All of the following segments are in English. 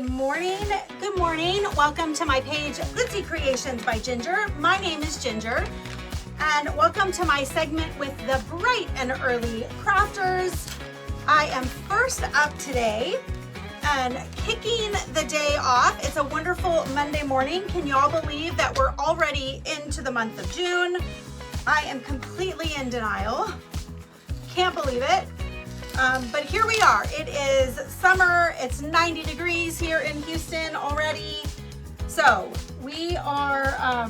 Good morning. Good morning. Welcome to my page, Glitzy Creations by Ginger. My name is Ginger, and welcome to my segment with the bright and early crafters. I am first up today and kicking the day off. It's a wonderful Monday morning. Can you all believe that we're already into the month of June? I am completely in denial. Can't believe it. But here we are. It is summer. It's 90 degrees here in Houston already. So we are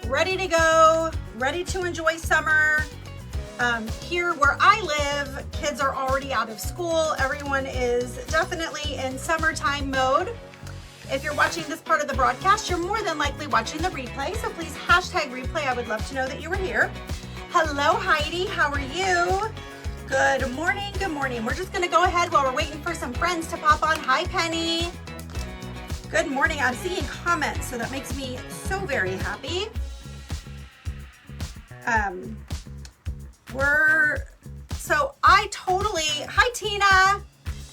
ready to go, ready to enjoy summer. Here where I live, kids are already out of school. Everyone is definitely in summertime mode. If you're watching this part of the broadcast, you're more than likely watching the replay. So please hashtag replay. I would love to know that you were here. Hello, Heidi. How are you? Good morning, good morning. We're just gonna go ahead while we're waiting for some friends to pop on. Hi, Penny. Good morning. I'm seeing comments, so that makes me so very happy. Hi, Tina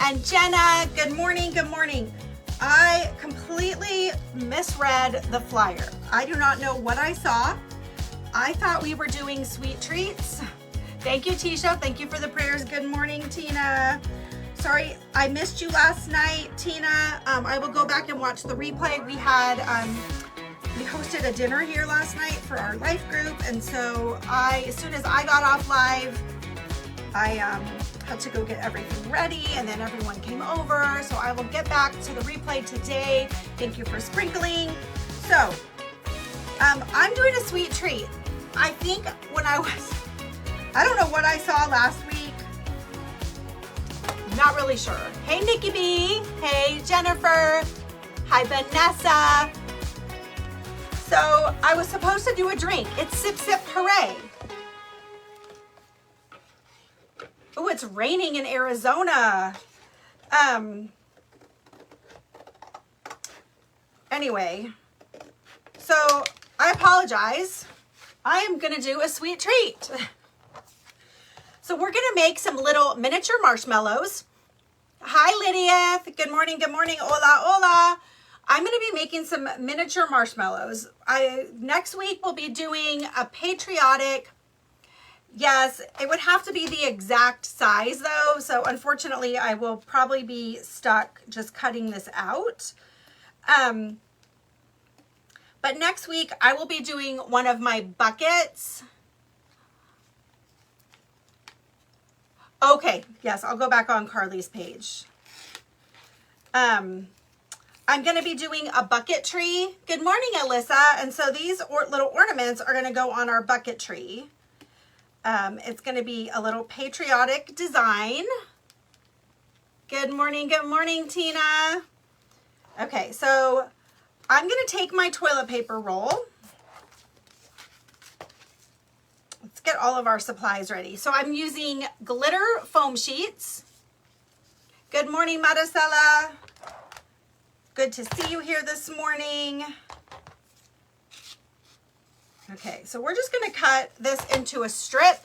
and Jenna. Good morning, good morning. I completely misread the flyer. I do not know what I saw. I thought we were doing sweet treats. Thank you, Tisha. Thank you for the prayers. Good morning, Tina. Sorry, I missed you last night, Tina. I will go back and watch the replay. We hosted a dinner here last night for our life group, and so as soon as I got off live, I had to go get everything ready, and then everyone came over. So I will get back to the replay today. Thank you for sprinkling. So I'm doing a sweet treat. I think I don't know what I saw last week. Not really sure. Hey, Nikki B. Hey, Jennifer. Hi, Vanessa. So I was supposed to do a drink. It's Sip Sip Hooray. Oh, it's raining in Arizona. Anyway, so I apologize. I am gonna do a sweet treat. So we're gonna make some little miniature marshmallows. Hi, Lydia. Good morning, good morning. Hola, hola. I'm gonna be making some miniature marshmallows. Next week we'll be doing a Patriotic. Yes, it would have to be the exact size though. So unfortunately I will probably be stuck just cutting this out. But next week I will be doing one of my buckets. Okay, yes, I'll go back on Carly's page. I'm going to be doing a bucket tree. Good morning, Alyssa. And so these little ornaments are going to go on our bucket tree. It's going to be a little patriotic design. Good morning, Tina. Okay, so I'm going to take my toilet paper roll. Let's get all of our supplies ready. So I'm using glitter foam sheets. Good morning, Maricela. Good to see you here this morning. Okay, so we're just gonna cut this into a strip,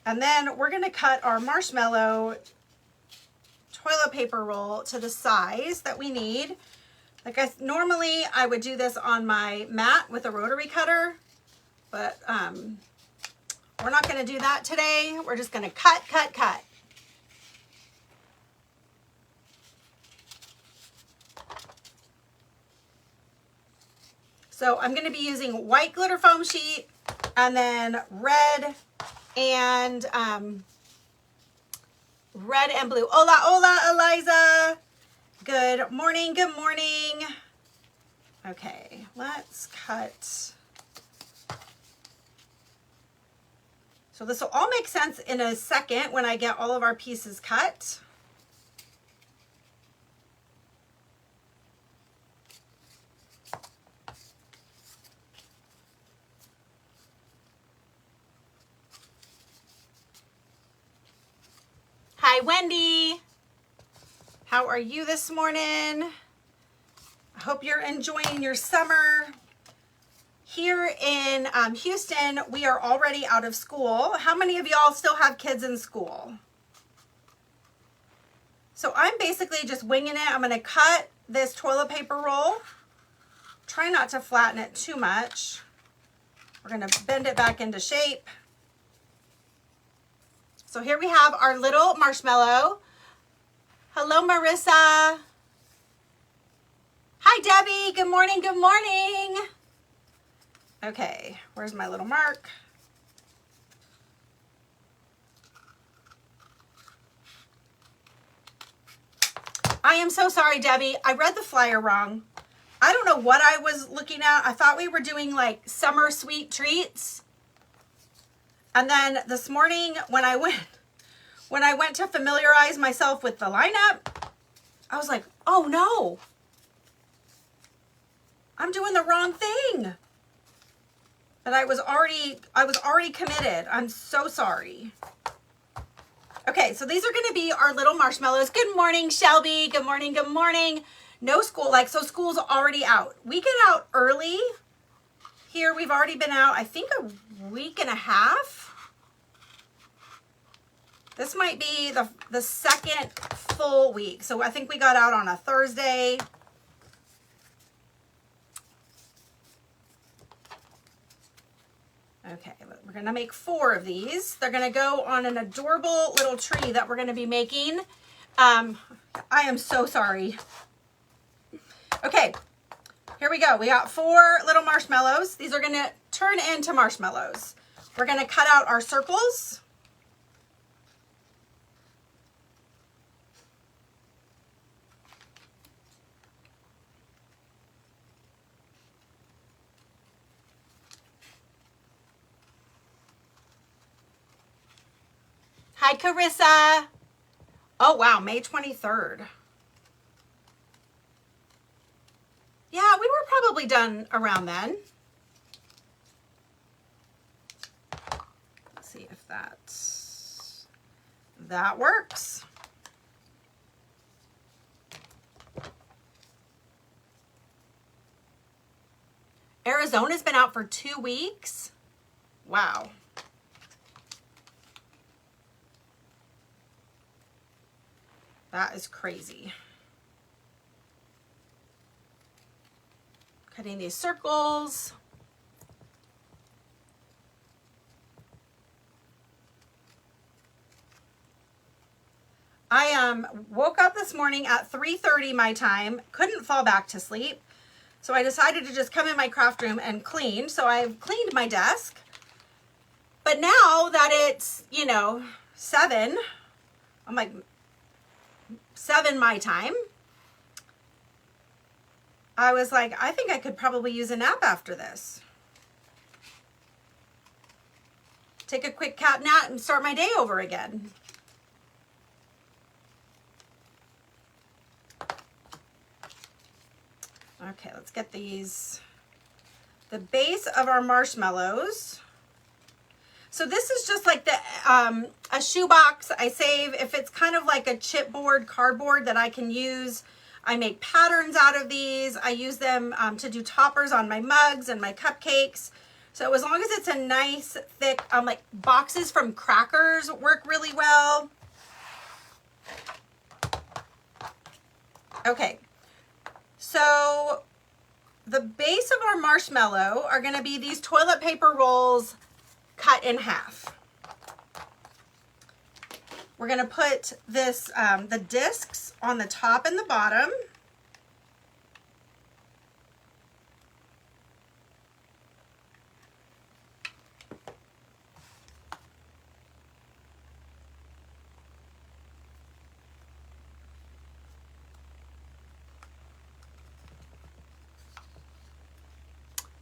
and then we're gonna cut our marshmallow toilet paper roll to the size that we need. Normally I would do this on my mat with a rotary cutter, but we're not gonna do that today. We're just gonna cut. So I'm gonna be using white glitter foam sheet and then red and blue. Hola, hola, Eliza. Good morning, good morning. Okay, let's cut. So this will all make sense in a second when I get all of our pieces cut. Hi, Wendy. How are you this morning? I hope you're enjoying your summer. Here in Houston, we are already out of school. How many of y'all still have kids in school? So I'm basically just winging it. I'm going to cut this toilet paper roll. Try not to flatten it too much. We're going to bend it back into shape. So here we have our little marshmallow. Hello, Marissa. Hi, Debbie. Good morning. Good morning. Okay, where's my little mark? I am so sorry, Debbie. I read the flyer wrong. I don't know what I was looking at. I thought we were doing like summer sweet treats. And then this morning when I went to familiarize myself with the lineup, I was like, oh no, I'm doing the wrong thing. But I was already committed. I'm so sorry. Okay, so these are going to be our little marshmallows. Good morning, Shelby. Good morning. Good morning. No school, so school's already out. We get out early. Here we've already been out, I think, a week and a half. This might be the second full week. So I think we got out on a Thursday. Okay, we're gonna make 4 of these. They're gonna go on an adorable little tree that we're gonna be making. I am so sorry. Okay, here we go. We got 4 little marshmallows. These are gonna turn into marshmallows. We're gonna cut out our circles. Hi, Carissa. Oh, wow, May 23rd. Yeah, we were probably done around then. Let's see if that works. Arizona's been out for 2 weeks. Wow. That is crazy. Cutting these circles. I woke up this morning at 3:30 my time, couldn't fall back to sleep. So I decided to just come in my craft room and clean. So I've cleaned my desk. But now that it's, 7, I'm like 7 my time, I was like, I think I could probably use a nap after this. Take a quick cat nap and start my day over again. Okay, let's get the base of our marshmallows. So this is just like a shoebox I save. If it's kind of like a chipboard, cardboard that I can use, I make patterns out of these. I use them to do toppers on my mugs and my cupcakes. So as long as it's a nice, thick, like boxes from Crackers work really well. Okay, so the base of our marshmallow are gonna be these toilet paper rolls cut in half. We're gonna put this, the discs on the top and the bottom.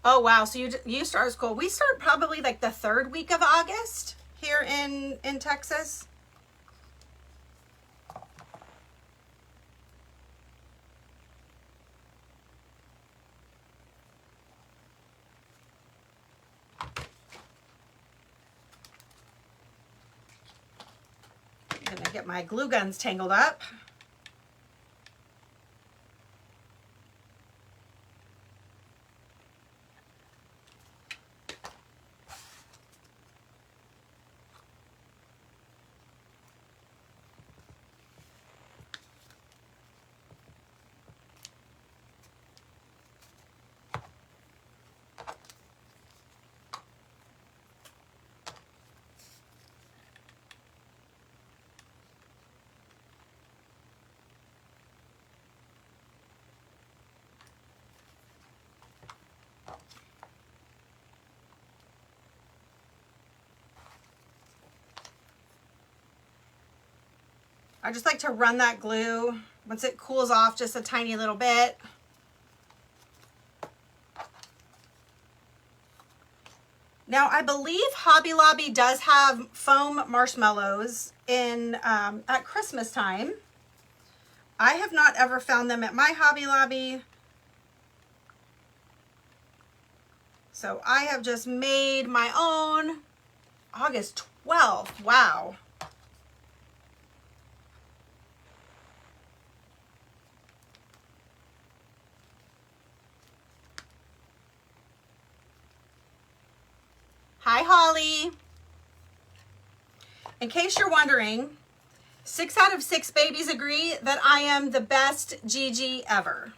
Oh wow, so you start school. We start probably like the 3rd week of August here in Texas. I'm gonna get my glue guns tangled up. I just like to run that glue once it cools off just a tiny little bit. Now, I believe Hobby Lobby does have foam marshmallows in at Christmas time. I have not ever found them at my Hobby Lobby. So I have just made my own. August 12th, wow. Hi, Holly. In case you're wondering, 6 out of 6 babies agree that I am the best Gigi ever.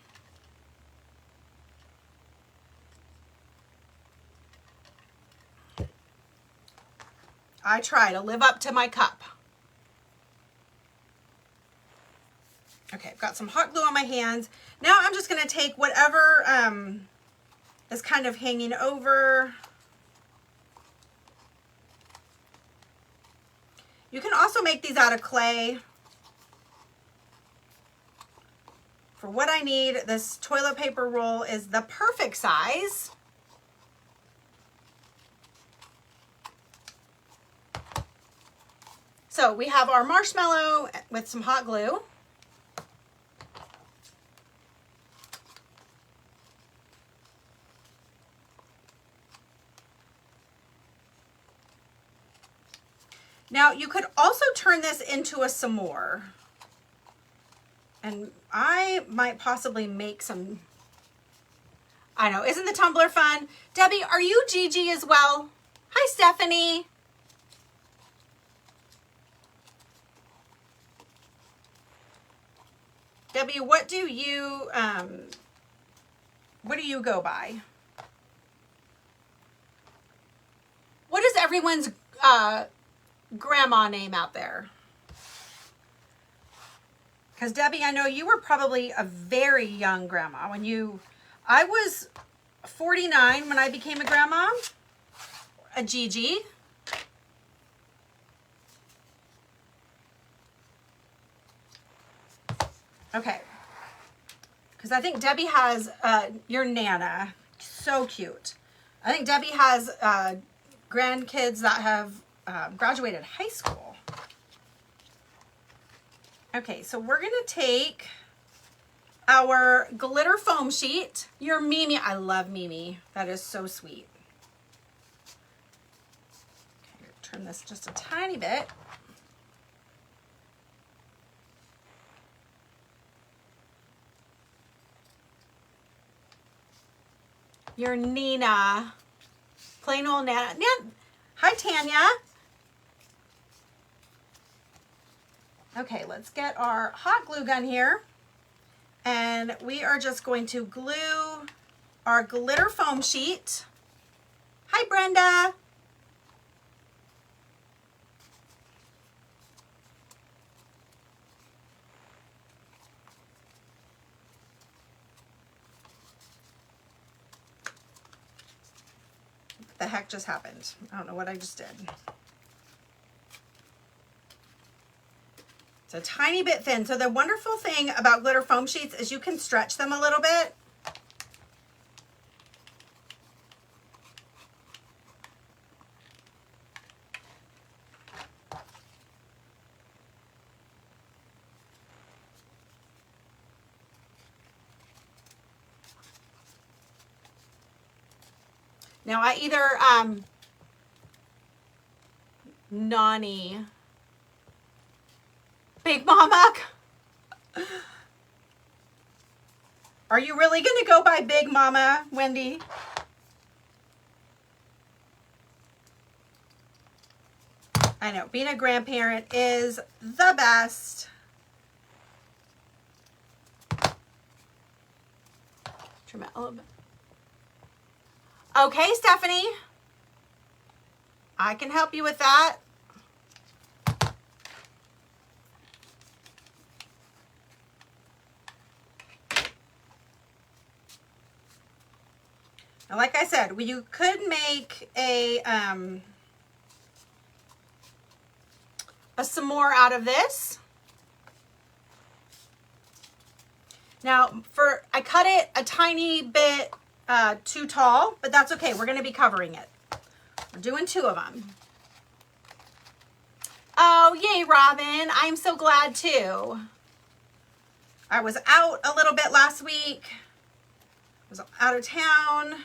I try to live up to my cup. Okay, I've got some hot glue on my hands. Now I'm just going to take whatever is kind of hanging over. You can also make these out of clay. For what I need, this toilet paper roll is the perfect size. So we have our marshmallow with some hot glue. Now you could also turn this into a s'more. And I might possibly make some, I know, isn't the tumbler fun? Debbie, are you Gigi as well? Hi, Stephanie. Debbie, what do you go by? What is everyone's grandma name out there? Because Debbie, I know you were probably a very young grandma when I was 49 when I became a grandma, a Gigi. Okay, because I think Debbie has your Nana, so cute. I think Debbie has grandkids that have graduated high school. Okay, so we're gonna take our glitter foam sheet. Your Mimi, I love Mimi. That is so sweet. Okay, turn this just a tiny bit. Your Nina, plain old Nana. Hi, Tanya. Okay, let's get our hot glue gun here. And we are just going to glue our glitter foam sheet. Hi, Brenda. What the heck just happened? I don't know what I just did. It's a tiny bit thin. So the wonderful thing about glitter foam sheets is you can stretch them a little bit. Now I either Nani, Big Mama, are you really gonna go by Big Mama, Wendy? I know, being a grandparent is the best. Trim it a little bit. Okay, Stephanie, I can help you with that. Now, like I said, you could make a s'more out of this. Now I cut it a tiny bit too tall, but that's okay. We're gonna be covering it. We're doing 2 of them. Oh, yay, Robin. I'm so glad too. I was out a little bit last week. I was out of town.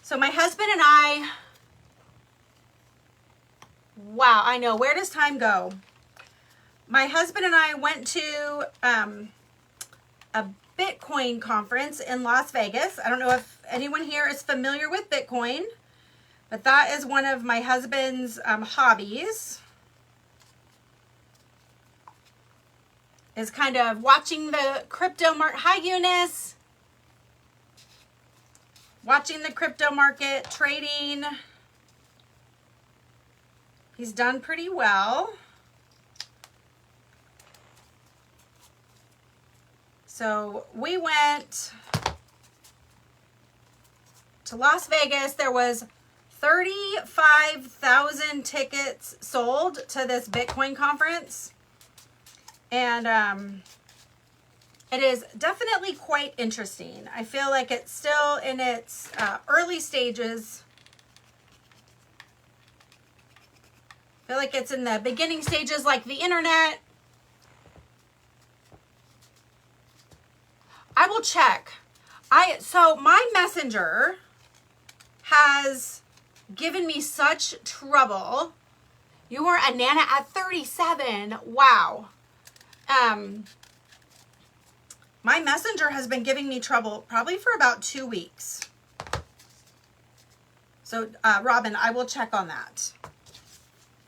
So my husband and I, wow, I know, where does time go? My husband and I went to a Bitcoin conference in Las Vegas. I don't know if anyone here is familiar with Bitcoin, but that is one of my husband's hobbies, is kind of watching the crypto market. Hi, Eunice. Watching the crypto market, trading. He's done pretty well. So we went to Las Vegas. There was 35,000 tickets sold to this Bitcoin conference. And it is definitely quite interesting. I feel like it's still in its early stages. I feel like it's in the beginning stages, like the internet. I will check. So my messenger has given me such trouble. You were a Nana at 37. Wow. My messenger has been giving me trouble probably for about 2 weeks. So, Robin, I will check on that.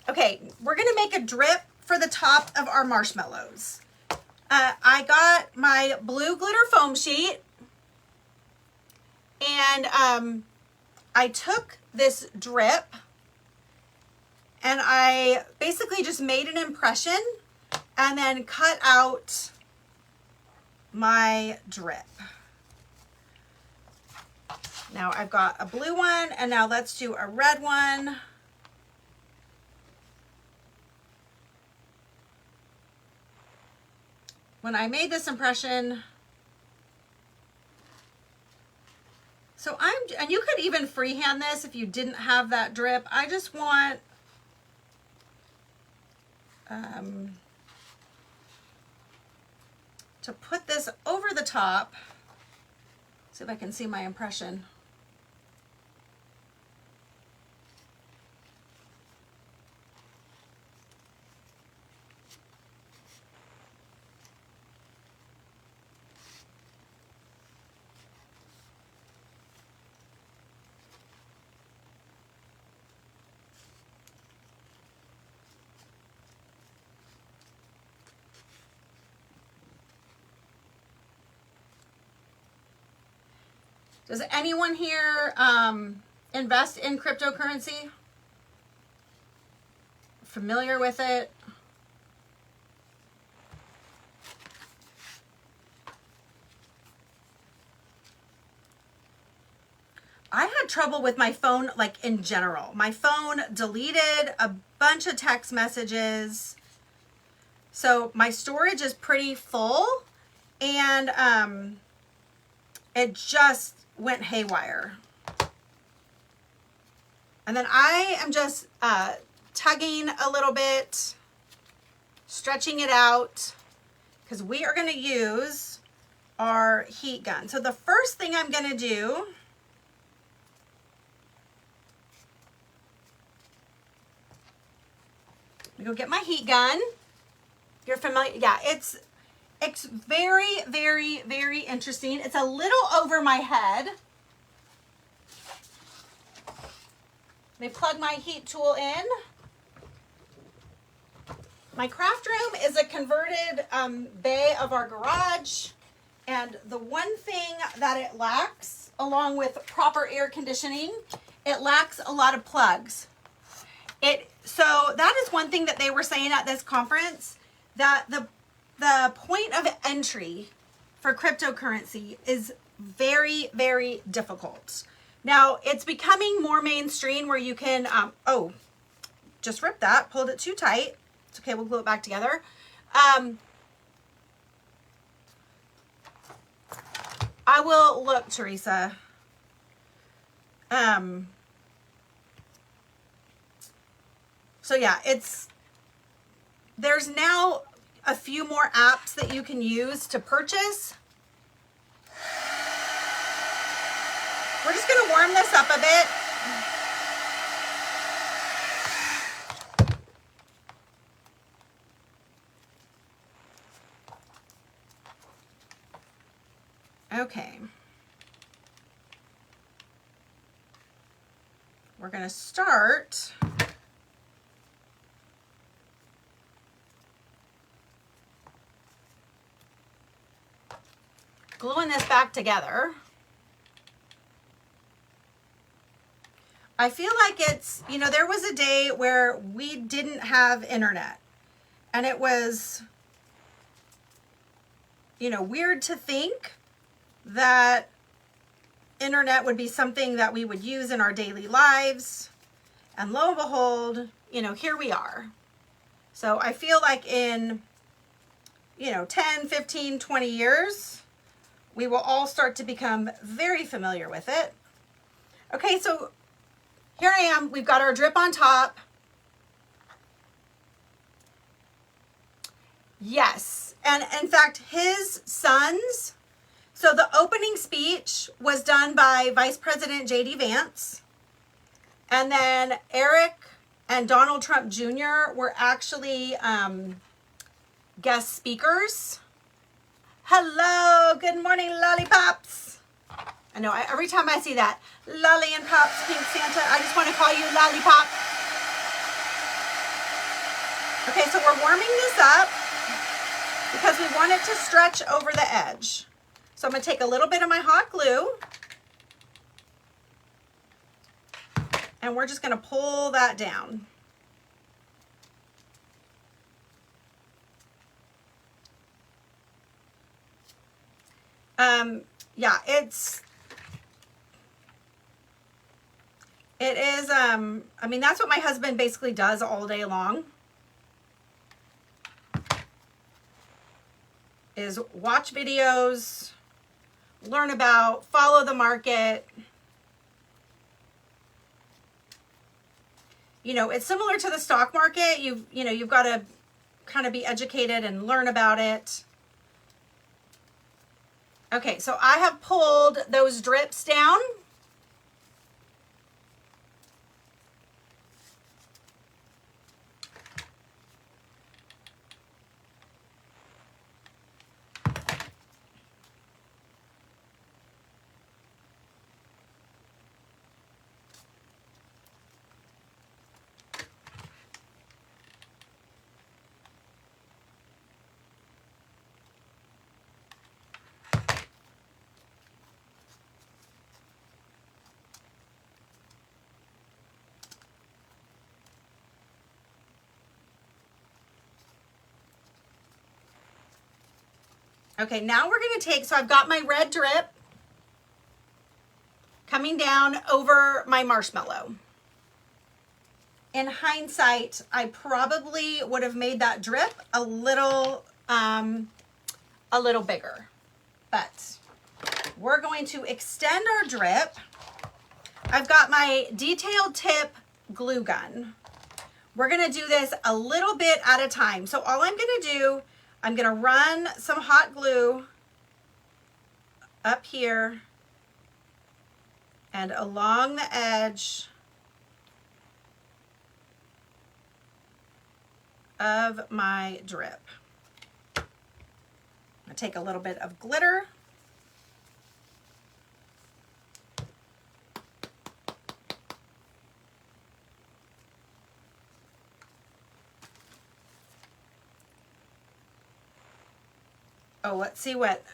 Okay, we're going to make a drip for the top of our marshmallows. I got my blue glitter foam sheet, and I took this drip and I basically just made an impression and then cut out my drip. Now I've got a blue one, and now let's do a red one. When I made this impression, so and you could even freehand this if you didn't have that drip. I just want to put this over the top. See if I can see my impression. Does anyone here invest in cryptocurrency? Familiar with it? I had trouble with my phone, like in general. My phone deleted a bunch of text messages. So my storage is pretty full, and it just went haywire. And then I am just tugging a little bit, stretching it out, because we are going to use our heat gun. So the first thing I'm going to do, I'm going to go get my heat gun. You're familiar? Yeah, it's very, very, very interesting. It's a little over my head. Let me plug my heat tool in. My craft room is a converted bay of our garage. And the one thing that it lacks, along with proper air conditioning, it lacks a lot of plugs. So that is one thing that they were saying at this conference, that the point of entry for cryptocurrency is very, very difficult. Now, it's becoming more mainstream where you can, oh, just ripped that, pulled it too tight. It's okay, we'll glue it back together. I will look, Teresa. So yeah, there's now a few more apps that you can use to purchase. We're just gonna warm this up a bit. Okay. We're gonna start gluing this back together. I feel like it's, you know, there was a day where we didn't have internet and it was, you know, weird to think that internet would be something that we would use in our daily lives. And lo and behold, you know, here we are. So I feel like in, you know, 10, 15, 20 years, we will all start to become very familiar with it. Okay, so here I am. We've got our drip on top. Yes, and in fact, his sons, so the opening speech was done by Vice President J.D. Vance. And then Eric and Donald Trump Jr. were actually guest speakers. Hello, good morning, lollipops. I know, every time I see that, Lolly and Pops, Pink Santa, I just want to call you Lollipop. Okay, so we're warming this up because we want it to stretch over the edge. So I'm going to take a little bit of my hot glue and we're just going to pull that down. Yeah, it is, I mean, that's what my husband basically does all day long, is watch videos, learn about, follow the market. You know, it's similar to the stock market. You've got to kind of be educated and learn about it. Okay, so I have pulled those drips down. Okay, now we're going to take, so I've got my red drip coming down over my marshmallow. In hindsight, I probably would have made that drip a little bigger, but we're going to extend our drip. I've got my detailed tip glue gun. We're going to do this a little bit at a time. So all I'm going to do, I'm going to run some hot glue up here and along the edge of my drip. I'm going to take a little bit of glitter. Oh, let's see what,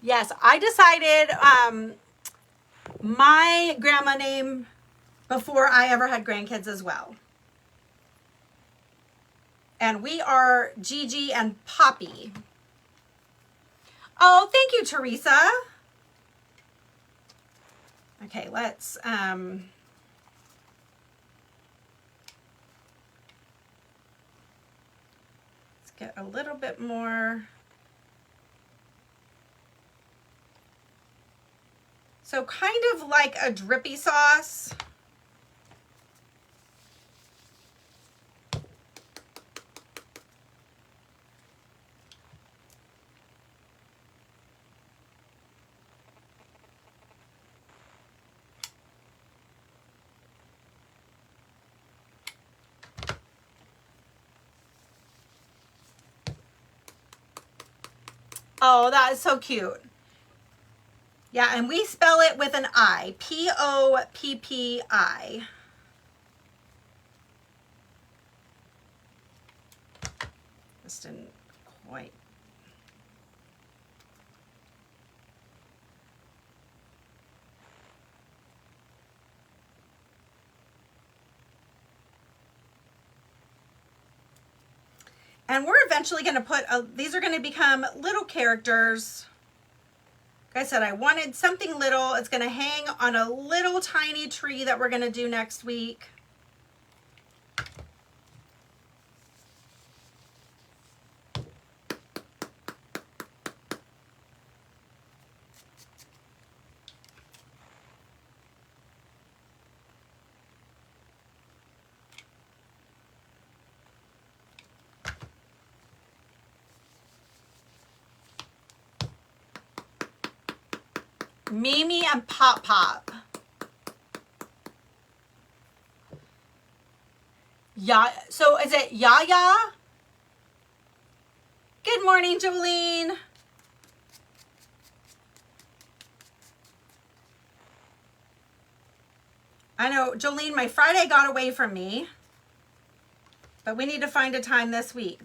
yes, I decided my grandma name before I ever had grandkids as well. And we are Gigi and Poppy. Oh, thank you, Teresa. Okay, let's, get a little bit more. So kind of like a drippy sauce. Oh, that is so cute. Yeah, and we spell it with an I, Poppi. This didn't quite. And we're eventually going to put, these are going to become little characters. Like I said, I wanted something little. It's going to hang on a little tiny tree that we're going to do next week. Mimi and Pop Pop. Yeah, so is it Yaya? Good morning, Jolene. I know, Jolene, my Friday got away from me, but we need to find a time this week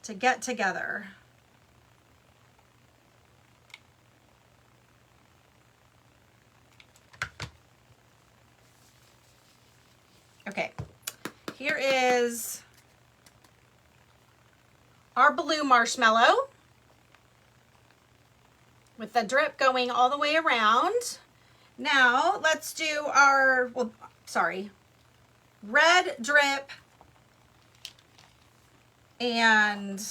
to get together. Okay, here is our blue marshmallow with the drip going all the way around. Now let's do our, well, sorry, red drip and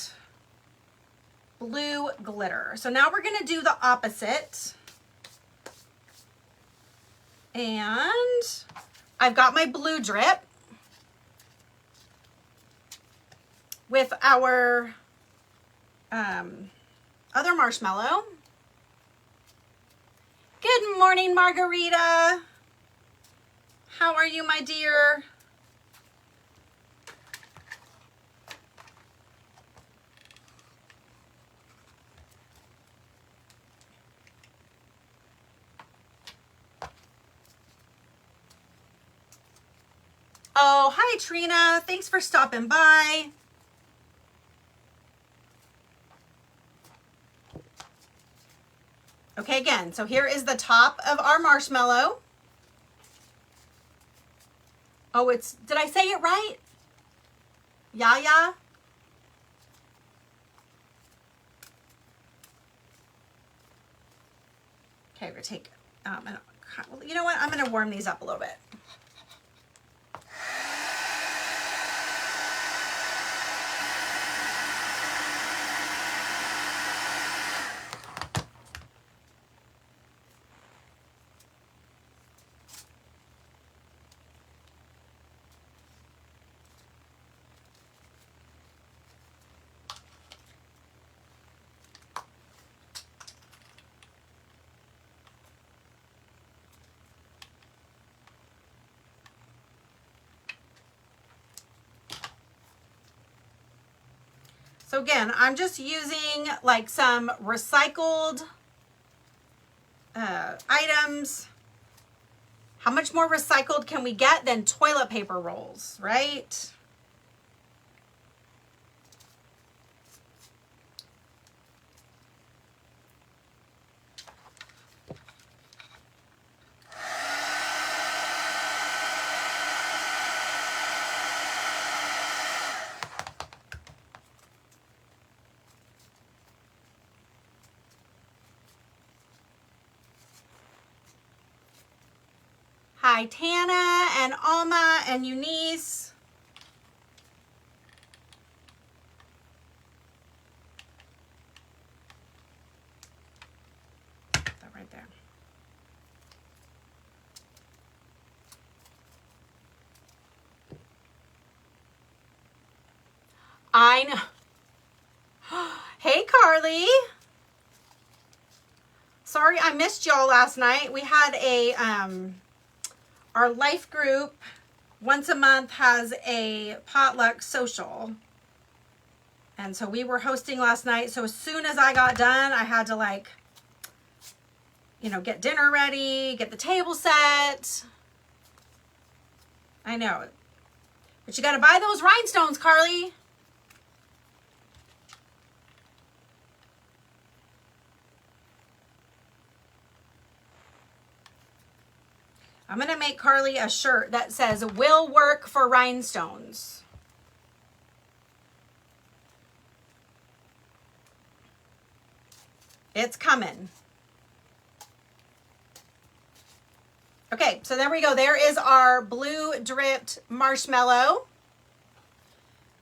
blue glitter. So now we're gonna do the opposite. And I've got my blue drip with our other marshmallow. Good morning, Margarita. How are you, my dear? Oh, hi, Trina. Thanks for stopping by. Okay, again, so here is the top of our marshmallow. Oh, it's, did I say it right? Yaya? Okay, we're gonna take, you know what? I'm gonna warm these up a little bit. So again, I'm just using like some recycled items. How much more recycled can we get than toilet paper rolls, right? Hi, Tana and Alma and Eunice. I know. Hey, Carly. Sorry I missed y'all last night. We had a, our life group once a month has a potluck social. And so we were hosting last night. So as soon as I got done, I had to like, you know, get dinner ready, get the table set. I know. But you got to buy those rhinestones, Carly. I'm going to make Carly a shirt that says, will work for rhinestones. It's coming. Okay, so there we go. There is our blue dripped marshmallow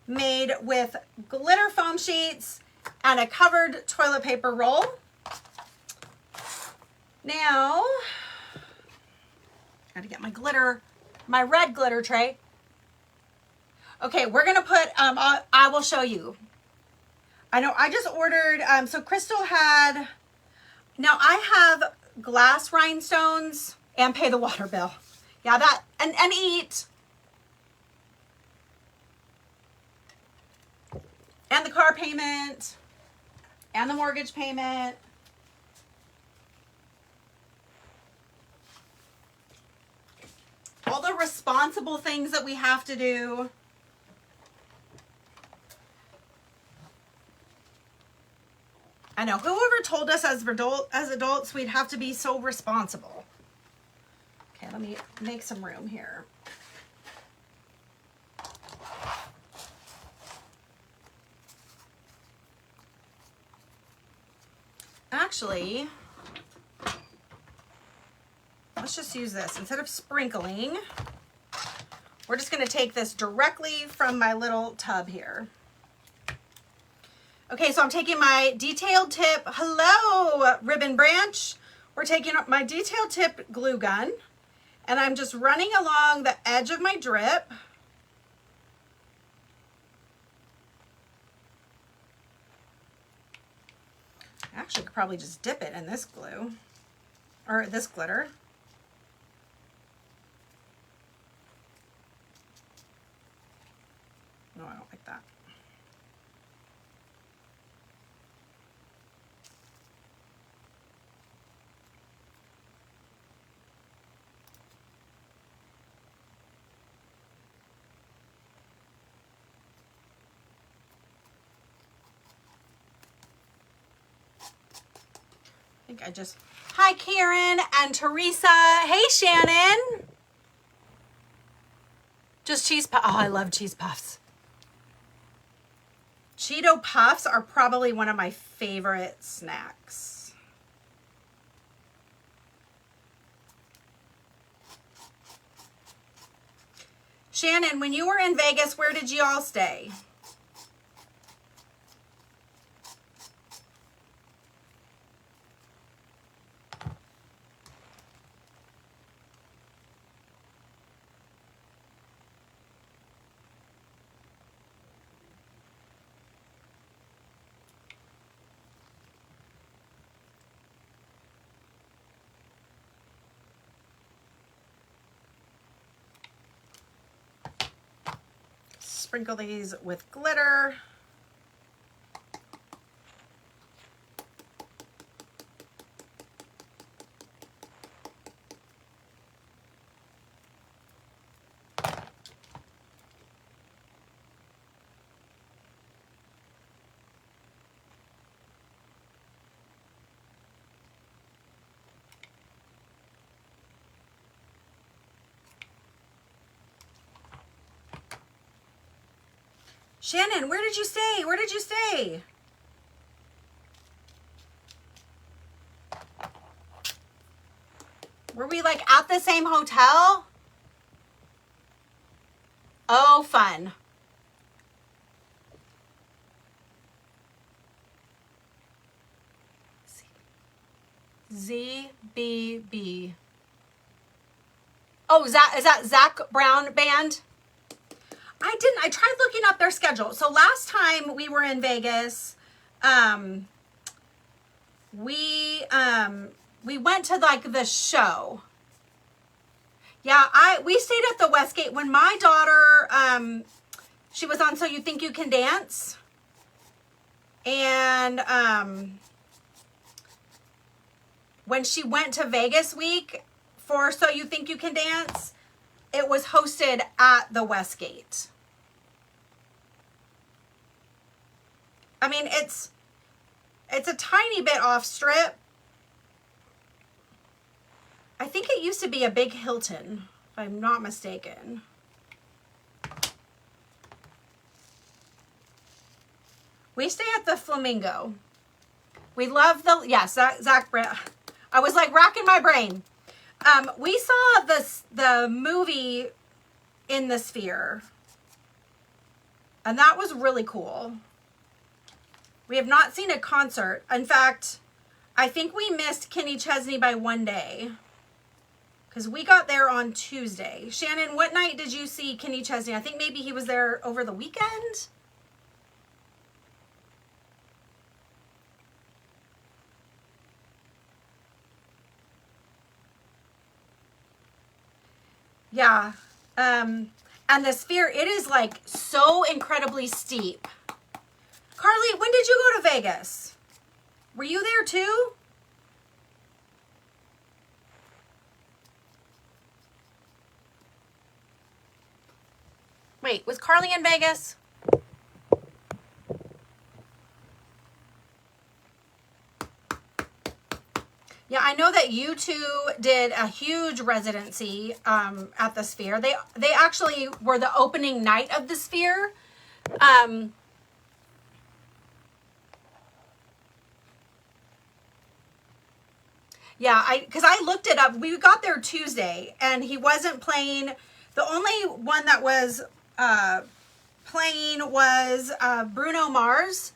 made with glitter foam sheets and a covered toilet paper roll. Now, gotta get my glitter, my red glitter tray. Okay, we're gonna put, I will show you. I know I just ordered, so Crystal had, now I have glass rhinestones and pay the water bill. Yeah, that, and eat. And the car payment and the mortgage payment. All the responsible things that we have to do. I know, whoever told us as adults we'd have to be so responsible. Okay, let me make some room here. Actually, let's just use this. Instead of sprinkling, we're just going to take this directly from my little tub here. Okay, so I'm taking my detailed tip. Hello, Ribbon Branch. We're taking my detailed tip glue gun, and I'm just running along the edge of my drip. I actually could probably just dip it in this glue, or this glitter. No, I don't like that. I think I just, hi Karen and Teresa. Hey Shannon. Just cheese puffs. Oh, I love cheese puffs. Cheeto puffs are probably one of my favorite snacks. Shannon, when you were in Vegas, where did you all stay? Sprinkle these with glitter. Shannon, where did you stay? Where did you stay? Were we like at the same hotel? Oh, fun. ZBB. Oh, is that Zach Brown Band? I didn't. I tried looking up their schedule. So last time we were in Vegas, we went to like the show. Yeah, we stayed at the Westgate when my daughter, she was on So You Think You Can Dance. And when she went to Vegas week for So You Think You Can Dance, it was hosted at the Westgate. I mean, it's a tiny bit off strip. I think it used to be a big Hilton, if I'm not mistaken. We stay at the Flamingo. We love the, yes, Zach, I was like racking my brain. We saw the movie in the Sphere, and that was really cool. We have not seen a concert. In fact, I think we missed Kenny Chesney by one day because we got there on Tuesday. Shannon, what night did you see Kenny Chesney? I think maybe he was there over the weekend. Yeah. And the Sphere, it is like so incredibly steep. Carly, when did you go to Vegas? Were you there too? Wait, was Carly in Vegas? Yeah, I know that you two did a huge residency at the Sphere. They actually were the opening night of the Sphere. Yeah, because I looked it up. We got there Tuesday, and he wasn't playing. The only one that was playing was Bruno Mars.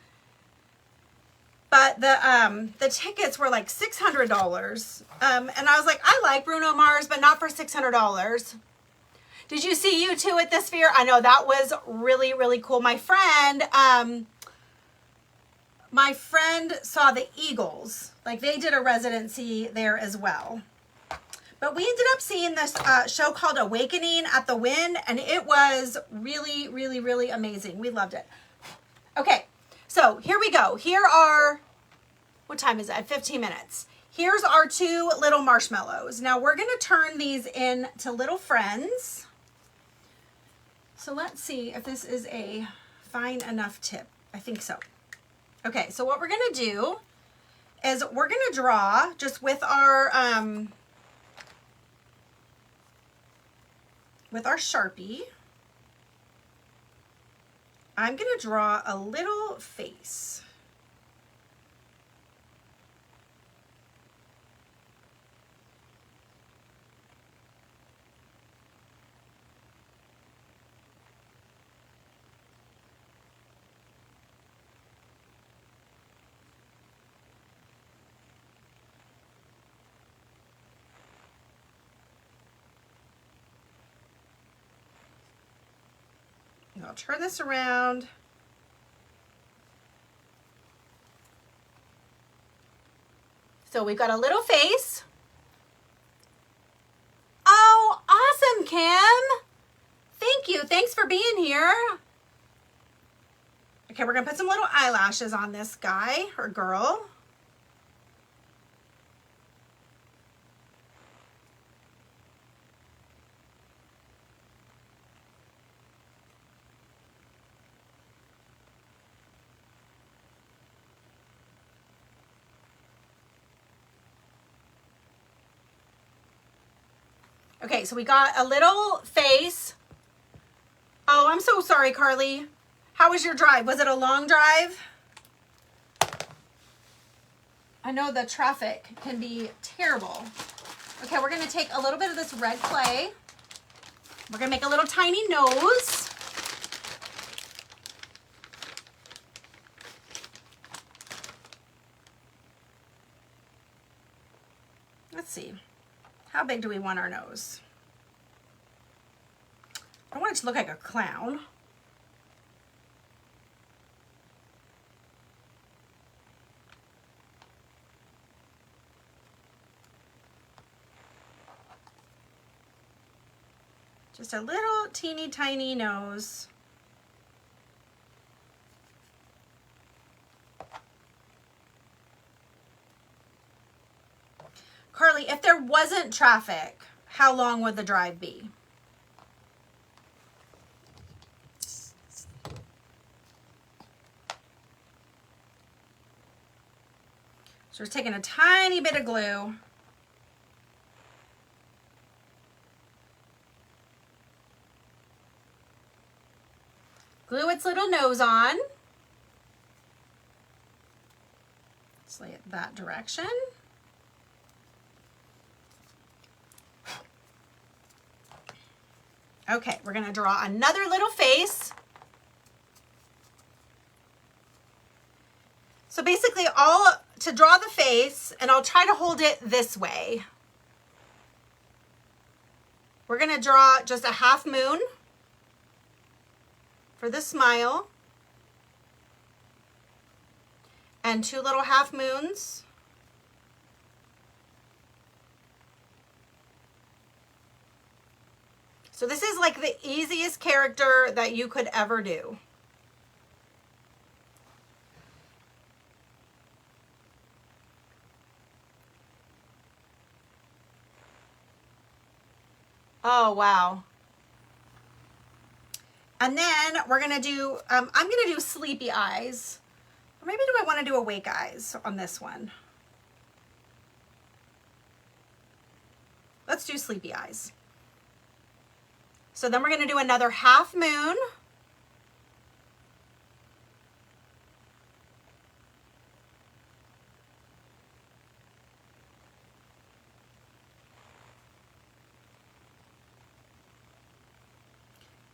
But the tickets were like $600. And I was like, I like Bruno Mars, but not for $600. Did you see U2 at the Sphere? I know that was really, really cool. My friend saw the Eagles. Like they did a residency there as well. But we ended up seeing this show called Awakening at the Wynn, and it was really, really, really amazing. We loved it. Okay. So here we go. Here are, what time is it? 15 minutes. Here's our two little marshmallows. Now we're going to turn these into little friends. So let's see if this is a fine enough tip. I think so. Okay, so what we're going to do is we're going to draw just with our Sharpie. I'm going to draw a little face. I'll turn this around. So we've got a little face. Oh, awesome, Kim. Thank you. Thanks for being here. Okay, we're going to put some little eyelashes on this guy or girl. Okay, so we got a little face. Oh, I'm so sorry, Carly. How was your drive? Was it a long drive? I know the traffic can be terrible. Okay, we're gonna take a little bit of this red clay. We're gonna make a little tiny nose. Let's see. How big do we want our nose? I want want it to look like a clown. Just a little teeny tiny nose. Carly, if there wasn't traffic, how long would the drive be? So we're taking a tiny bit of glue. Glue its little nose on. Let's lay it that direction. Okay, we're gonna draw another little face. So basically to draw the face, and I'll try to hold it this way. We're gonna draw just a half moon for the smile, and two little half moons. So this is like the easiest character that you could ever do. Oh, wow. And then we're gonna do, I'm gonna do sleepy eyes. Or maybe do I wanna do awake eyes on this one? Let's do sleepy eyes. So then we're gonna do another half moon.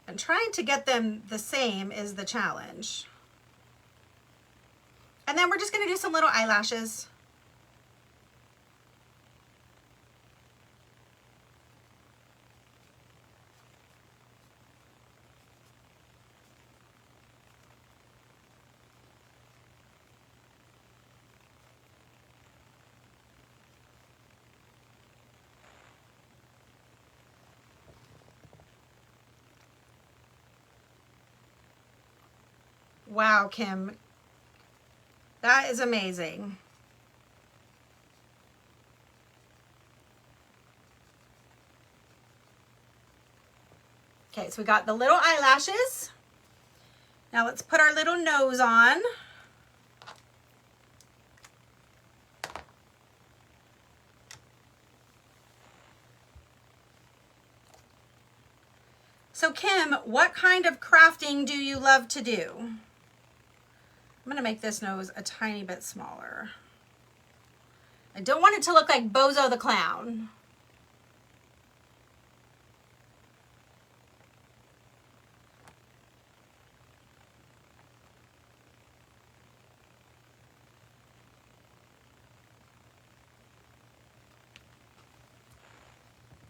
And trying to get them the same is the challenge. And then we're just gonna do some little eyelashes. Wow, Kim, that is amazing. Okay, so we got the little eyelashes. Now let's put our little nose on. So Kim, what kind of crafting do you love to do? I'm gonna make this nose a tiny bit smaller. I don't want it to look like Bozo the Clown.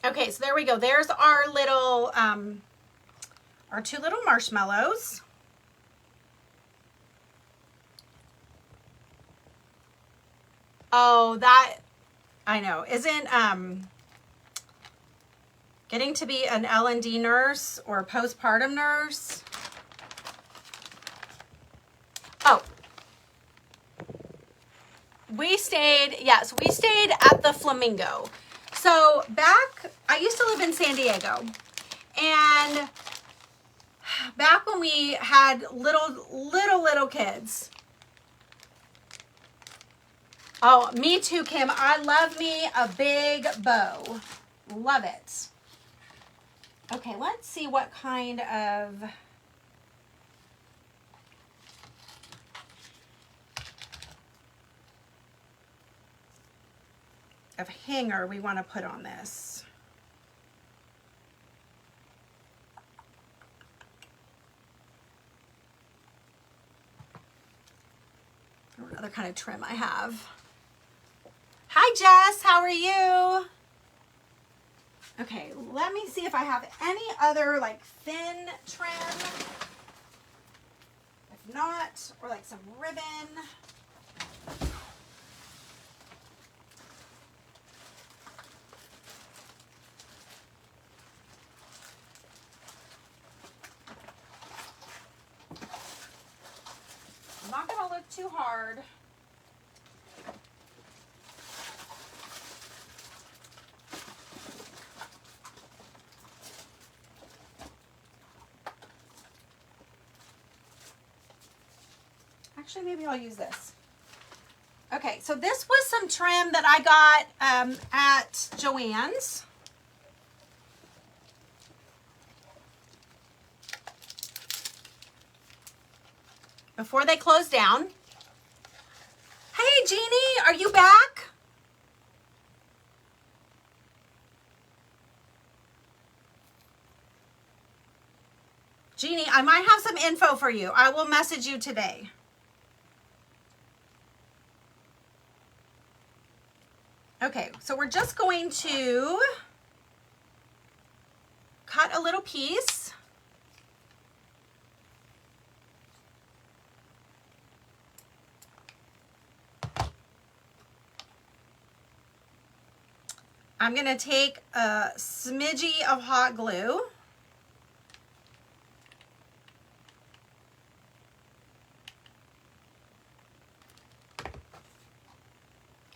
Okay, so there we go. There's our little, our two little marshmallows. Oh, that, I know, isn't getting to be an L&D nurse or a postpartum nurse? Oh, we stayed at the Flamingo. So I used to live in San Diego, and back when we had little kids. Oh, me too, Kim. I love me a big bow. Love it. Okay, let's see what kind of hanger we want to put on this. Or what other kind of trim I have. Hi Jess, how are you? Okay, let me see if I have any other like thin trim. If not, or like some ribbon. I'm not gonna look too hard. Actually, maybe I'll use this. Okay, so this was some trim that I got at Joann's. Before they closed down. Hey, Jeannie, are you back? Jeannie, I might have some info for you. I will message you today. Okay, so we're just going to cut a little piece. I'm going to take a smidgy of hot glue.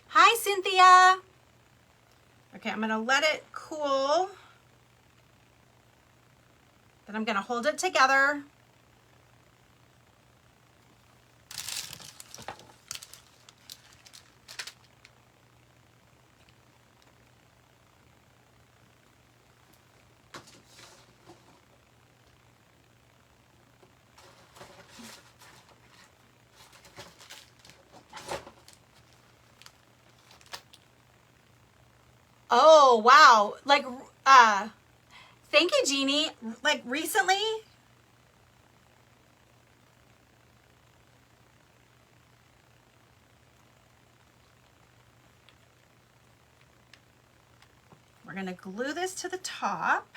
Hi, Cynthia. Okay, I'm going to let it cool. Then I'm going to hold it together. Oh, wow. Like, thank you, Jeannie. Like, recently, we're going to glue this to the top.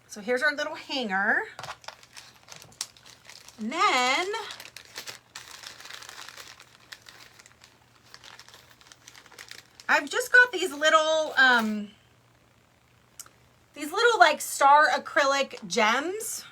So here's our little hanger. And then I've just got these little like star acrylic gems.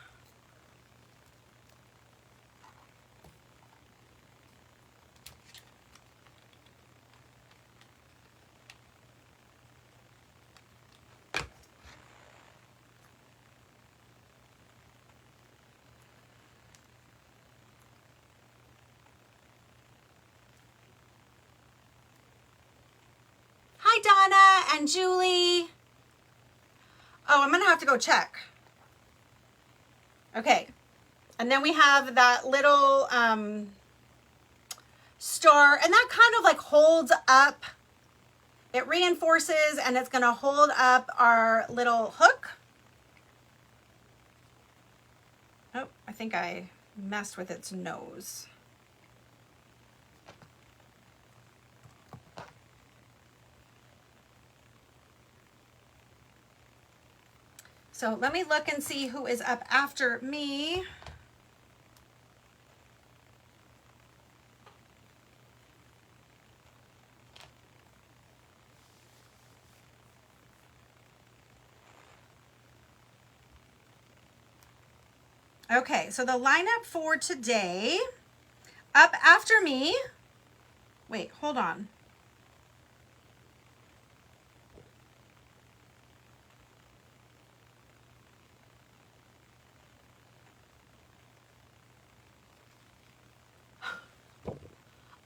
Hi, Donna and Julie. Oh, I'm gonna have to go check. Okay, and then we have that little star, and that kind of like holds up. It reinforces, and it's gonna hold up our little hook. Oh, I think I messed with its nose. So let me look and see who is up after me. Okay, so the lineup for today, up after me, wait, hold on.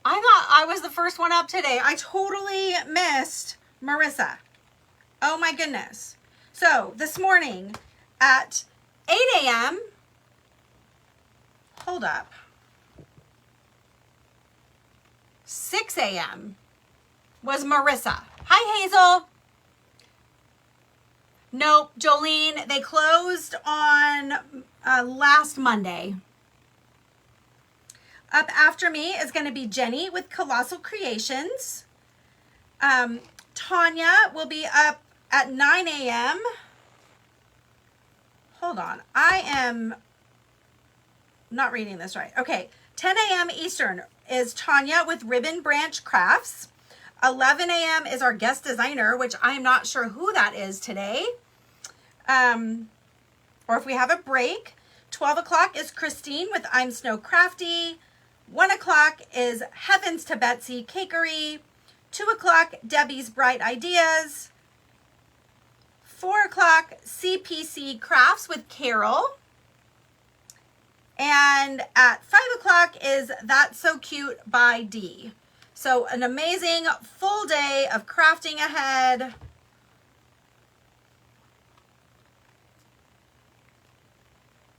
I thought I was the first one up today. I totally missed Marissa. Oh my goodness. So this morning at 8 a.m., hold up, 6 a.m. was Marissa. Hi, Hazel. Nope, Jolene, they closed on last Monday. Up after me is going to be Jenny with Colossal Creations. Tanya will be up at 9 a.m. Hold on, I am not reading this right. Okay, 10 a.m. Eastern is Tanya with Ribbon Branch Crafts. 11 a.m. is our guest designer, which I'm not sure who that is today. Or if we have a break. 12 o'clock is Christine with I'm Snow Crafty. 1 o'clock is Heavens to Betsy Cakery. 2 o'clock, Debbie's Bright Ideas. 4 o'clock, CPC Crafts with Carol. And at 5 o'clock is That's So Cute by Dee. So an amazing full day of crafting ahead.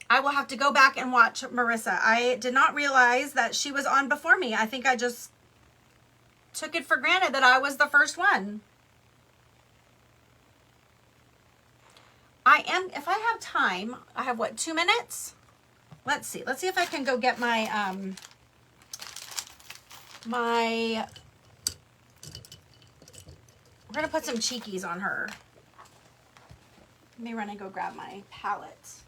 I will have to go back and watch Marissa. I did not realize that she was on before me. I think I just took it for granted that I was the first one. If I have time, I have what, 2 minutes? Let's see if I can go get my, we're gonna put some cheekies on her. Let me run and go grab my palette.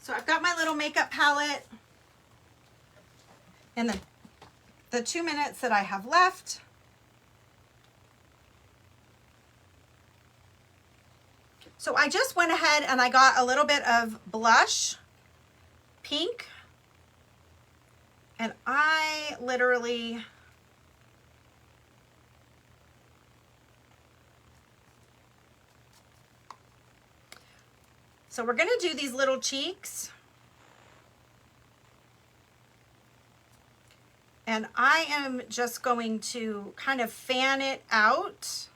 So I've got my little makeup palette and the 2 minutes that I have left. So I just went ahead and I got a little bit of blush, pink, and I literally so we're going to do these little cheeks. And I am just going to kind of fan it out.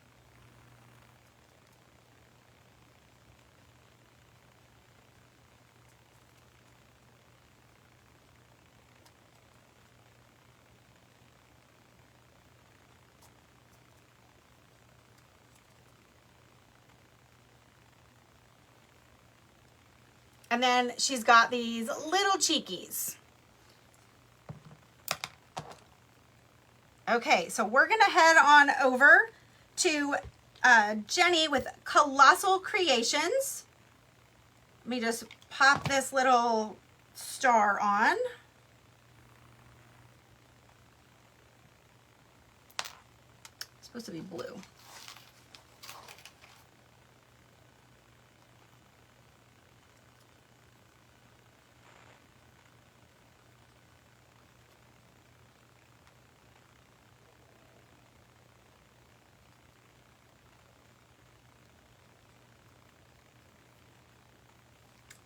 And then she's got these little cheekies. Okay, so we're gonna head on over to Jenny with Colossal Creations. Let me just pop this little star on. It's supposed to be blue.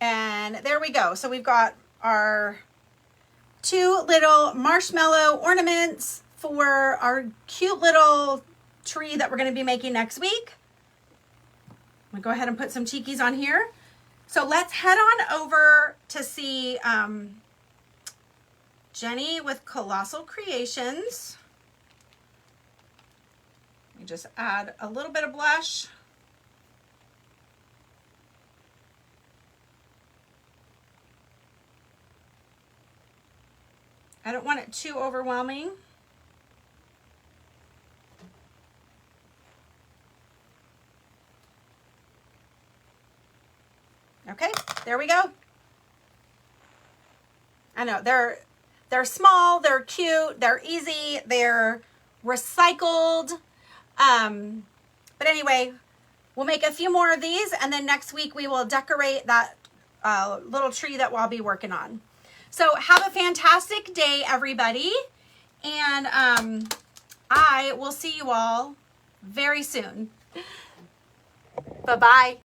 And there we go. So we've got our 2 little marshmallow ornaments for our cute little tree that we're going to be making next week. I'm going to go ahead and put some cheekies on here. So let's head on over to see Jenny with Colossal Creations. Let me just add a little bit of blush. I don't want it too overwhelming. Okay, there we go. I know they're small, they're cute, they're easy, they're recycled. But anyway, we'll make a few more of these, and then next week we will decorate that little tree that we'll be working on. So have a fantastic day, everybody. And I will see you all very soon. Bye-bye.